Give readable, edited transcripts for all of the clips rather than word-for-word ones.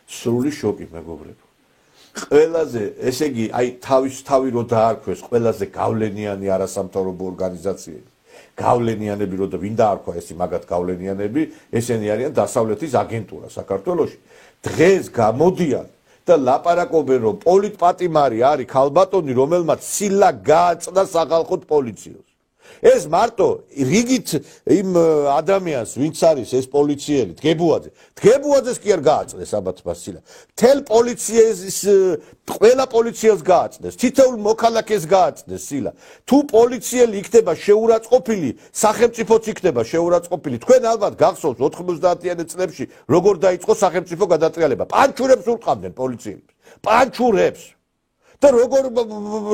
სრული შოკი მეგობრებო. ყველაზე ესე იგი აი თავი რო დაარქვეს ყველაზე გავლენიანი არასამთავრობო ორგანიზაციები. გავლენიანები რო და ვინ დაარქვა ეს მაგათ გავლენიანები, ესენი არიან დასავლეთის აგენტურა საქართველოში. დღეს გამოდიან და ლაპარაკობენ რომ პოლიტპატიმარი არის ქალბატონი, რომელმაც სილა გააწდა სახალხო პოლიციას. ეს მარტო რიგით იმ ადამიანს ვინც არის ეს პოლიციელი დგებუაძეს კი არ გააწდეს ალბათ მასილა თელ პოლიციას ყველა პოლიციას გააწდეს თითოეულ მოქალაქეს გააწდეს სილა თუ პოლიციელი იქნება შეურაცხყოფილი სახელმწიფოც იქნება შეურაცხყოფილი თქვენ ალბათ გახსოვს 90-იან წლებში როგორ დაიწყო სახელმწიფო გადატრიალება პანჩურებს ურყავდნენ პოლიციელებს პანჩურებს და როგორ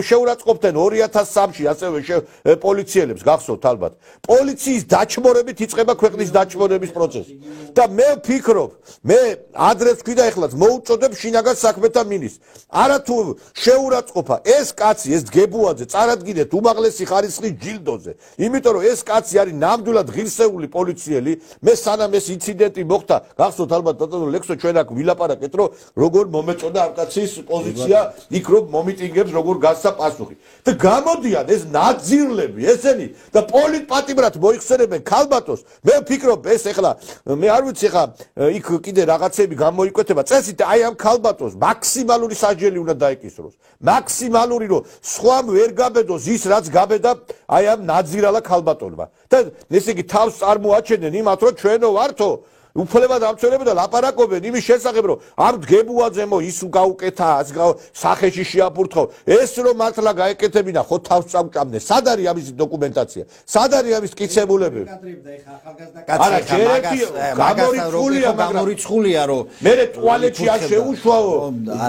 შეურაცხყოფდნენ 2003-ში ასევე პოლიციელებს გახსოვთ ალბათ პოლიციის დაჩმორებით იწყება ქვეყნის დაჩმორების პროცესი და მე ვფიქრობ მე ადრეს ვქვიდა ეხლაც მოუწოდებ შინაგან საქმეთა მინისტრს არა თუ შეურაცხყოფა ეს კაცი ეს დგებუაძე წარადგინეთ უმაღლესი ხარისხის ჯილდოზე იმიტომ რომ ეს კაცი არის ნამდვილად ღირსეული პოლიციელი მე სანამ ეს ინციდენტი მოხდა გახსოვთ ალბათ ბატონო ლექსო ჩვენ აქ ვილაპარაკეთ რომ როგორ მომეწოდა ამ კაცის პოზიცია იქ რომ მომიტინგებს როგორ გასცა პასუხი და გამოდიან ეს ნაძირლები ესენი და პოლიტპატიმრად მოიხსენებენ ქალბატონს მე ვფიქრობ ეს ეხლა მე არ ვიცი ეხლა იქ კიდე რაღაცები გამოიკვეთება წესით აი ამ ქალბატონს მაქსიმალური საჯელი უნდა დაეკისროს მაქსიმალური რომ სხვამ ვერ გაბედოს ის რაც გაბედა აი ამ ნაძირალა ქალბატონმა და ესე იგი თავს წარმოაჩენენ იმათ რომ ჩვენო ვართო უფლება დამცველები და ლაპარაკობენ იმის შესახებ რომ ამ დგებუაძემო ის გაუკეთა სახეში შეაფურთხო ეს რომ მართლა გაეკეთებინა ხო თავს წამჭამდნენ სად არის ამის დოკუმენტაცია სად არის ამის კიცებულებები არა გამორიცხულია რომ მე ტუალეტში არ შეუშვაო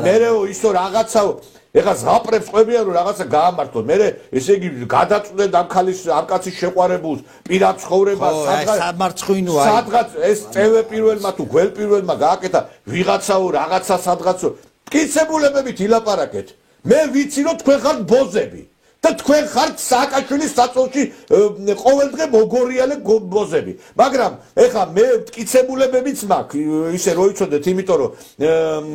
მერეო ისო რაღაცაო ეხლა ზღაპრებს ყვებიან რომ რაღაცა გაამართლონ მე ესე იგი გადაწყვეტენ ამ კაცის შეყვარებულს პირად ცხოვრებას სადღაც ეს წევე პირველმა თუ გველ პირველმა გააკეთა ვიღაცაო რაღაცა სადღაცო კიცებულებებით ილაპარაკეთ მე ვიცი რომ თქვენ ხართ ბოზები და თქვენ ხართ სააკაშვილის საწოლში ყოველდღე მოგორიალე ბოზები მაგრამ ეხლა მე მტკიცებულებებიც მაქვს ისე რო იცოდეთ იმიტომ რომ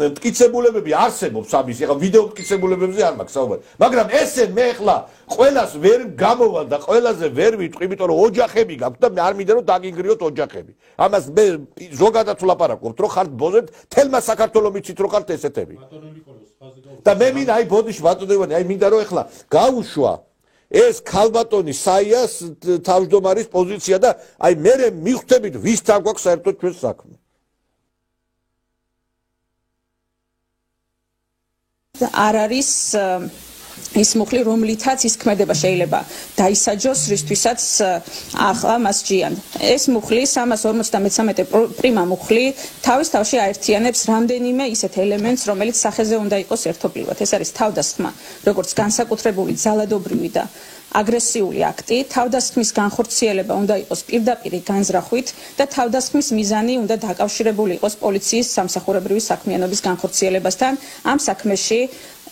მტკიცებულებები არსებობს ამის ეხლა ვიდეო მტკიცებულებებზე არ მაქვს საუბარი მაგრამ ესე მე ეხლა ყველას ვერ გამოვალ და ყველაზე ვერ ვიტყვი იმიტომ რომ ოჯახები გაქვს და მე არ მინდა რომ დაგინგრიოთ ოჯახები ამას მე ზოგადად ვლაპარაკობთ რომ ხართ ბოზები თელმა საქართველოს მიცით რომ ხართ ესეთები და მე მინდა აი ბოდიში ბატონებანი აი მინდა რომ ეხლა გაუშვა ეს ქალბატონი საიას თავმჯდომარის პოზიცია და აი მე მივხვდებით ვისთან გვაქვს საერთოდ ჩვენ საქმე არ არის ის მუხლი რომლითაც ის ქმედება შეიძლება დაისაჯოს რისთვისაც ახლა მას ჯიან ეს მუხლი 353 პრიმა მუხლი თავის თავში აერთიანებს რამდენიმე ისეთ ელემენტს რომელიც სახეზე უნდა იყოს ერთობლივად ეს არის თავდასხმა როგორც განსაკუთრებული ძალადობრივი და აგრესიული აქტი თავდასხმის განხორციელება უნდა იყოს პირდაპირი განზრახვით და თავდასხმის მიზანი უნდა დაკავშირებული იყოს პოლიციის სამსახურებრივი საქმიანობის განხორციელებასთან ამ საქმეში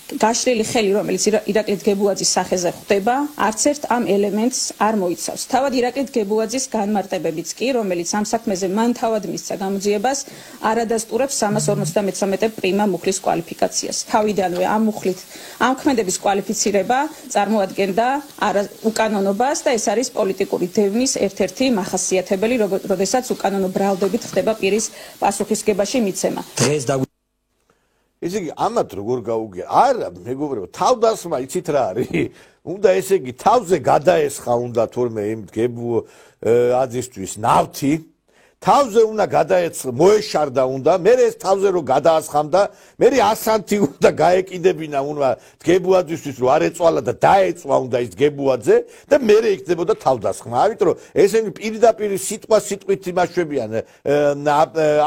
გაშლილი ხელი რომელიც ირაკლი დგებუაძის სახეზე ხვდება არც ერთ ამ ელემენტს არ მოიცავს თავად ირაკლი დგებუაძის განმარტებებიც კი რომელიც ამ საქმეზე მან თავად მისცა გამოძიებას არ ადასტურებს 353 პრიმა მუხლის კვალიფიკაციას თავიდანვე ამ მუხლით ამ ქმედების კვალიფიცირება წარმოადგენდა უკანონობას და ეს არის პოლიტიკური დევნის ერთ-ერთი მახასიათებელი როდესაც უკანონო ბრალდებით ხდება პირის პასუხისგებაში მიცემა დღეს ესე იგი ამათ როგორ გაუგია არა მეგობრებო თავდასხმა იცით რა არის უნდა ესე იგი თავზე გადაესხა უნდა თურმე იმ დგებუაძისთვის ნავთი თავზე უნდა გადაეცხა მოეშარდა უნდა მე ეს თავზე რო გადაასხამდა მე ასანთი უნდა გაეკიდებინა უნდა დგებუაძისთვის რო არ ეწვალა და დაეწვა უნდა ის დგებუაძე და მე იქნებოდა თავდასხმა ამიტომ რომ ესენი პირდაპირ სიტყვა სიტყვით იმაშვებიან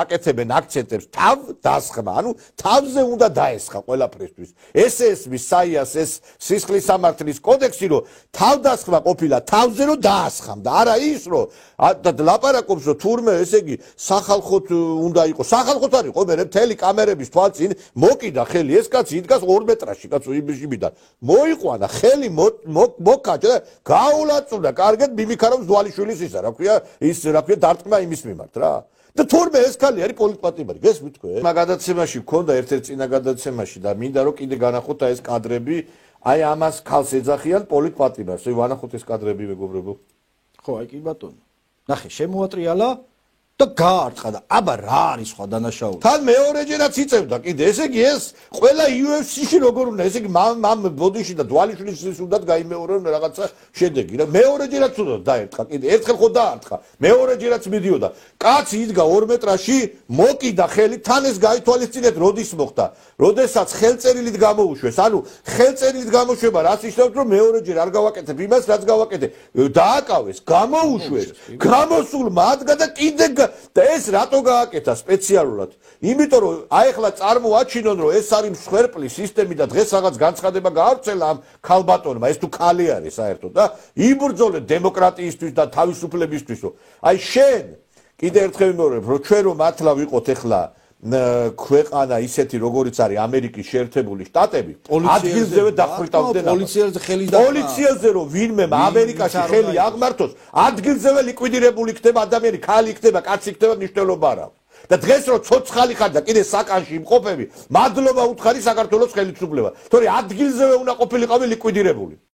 აკეთებენ აქცენტებს თავდასხმა ანუ თავზე უნდა დაესხა ყველაფრისთვის ესმის საიას ეს სისხლის სამართლის კოდექსი რომ თავდასხმა ყოფილა თავზე რომ დაასხამდა არა ის რომ ლაპარაკობს რომ თურმე ესე იგი სახალხოთ უნდა იყოს სახალხოთ არ იყო მე მთელი კამერების თვალწინ მოკიდა ხელი ეს კაცი იდგას 2 მეტრაში კაცო იმიდან მოიყვანა ხელი მოკაჭა გაულაწუდა კარგად მიმიქარობს დვალიშვილის ისა რა ქვია ის რა ქვია დარტყმა იმის მიმართ რა და თორმე ეს ქალი არის პოლიტპატიმარი, გესმით თქვენ? მაგადაცემაში მქონდა ერთ-ერთ წინა გადაცემაში და მინდა რომ კიდე განახოთ ეს კადრები, აი ამას ქალს ეძახიან პოლიტპატიმარს. ვანახოთ ეს კადრები მეგობრებო. ხო, აი კი ბატონო. ნახე, შემოატრიალა და გაარტყა და აბა რა არის სხვა დანაშაული. თან მეორეჯერაც იწევდა კიდე, ესე იგი ეს ყველა UFC-ში როგორ უნდა, ესე იგი მამ ბოდიში და დვალიშვილის უნდათ გაიმეორონ რაღაცა შედეგი. რა მეორეჯერაც უნდა დაერტყა კიდე, ერთხელ ხო დაარტყა, მეორეჯერაც მიდიოდა. კაცი იდგა 2 მეტრაში, მოკიდა ხელი, თან ეს გაითვალისწინეთ, როდის მოხდა. როდესაც ხელწერილით გამოუშვეს, ანუ ხელწერილით გამოშვება, რაც ნიშნავს, რომ მეორეჯერ არ გავაკეთებ იმას, რაც გავაკეთე. დააკავეს, გამოუშვეს, გამოსულ მადგა და კიდე და ეს რატო გააკეთა სპეციალურად? იმიტომ რომ აი ახლა წარმოაჩინონ რომ ეს არის მსხვერპლი სისტემი და დღეს რაღაც განცხადება გაავრცელა ამ ქალბატონმა, ეს თუ ქალი არის საერთოდ და იბრძოლეთ დემოკრატიისთვის და თავისუფლებისთვისო. აი შენ კიდე ერთხელ ვიმეორებ რომ ჩვენ რომ მართლა ვიყოთ ახლა ქვეყანა ისეთი როგორიც არის ამერიკის შეერთებული შტატები, ადგილზევე დახვრიტავდნენ პოლიციაზე ხელი და პოლიციაზე რომ ვინმე ამერიკაში ხელი აღმართოს, ადგილზევე ლიკვიდირებული იქნება ადამიანი, ქალი იქნება, კაცი იქნება, მნიშვნელობა არ აქვს. და დღეს რომ ცოცხალი ხარ და კიდე საკანში იმყოფები, მადლობა უთხარი საქართველოს ხელისუფლებას. თორე ადგილზევე უნდა ყოფილიყავი ლიკვიდირებული.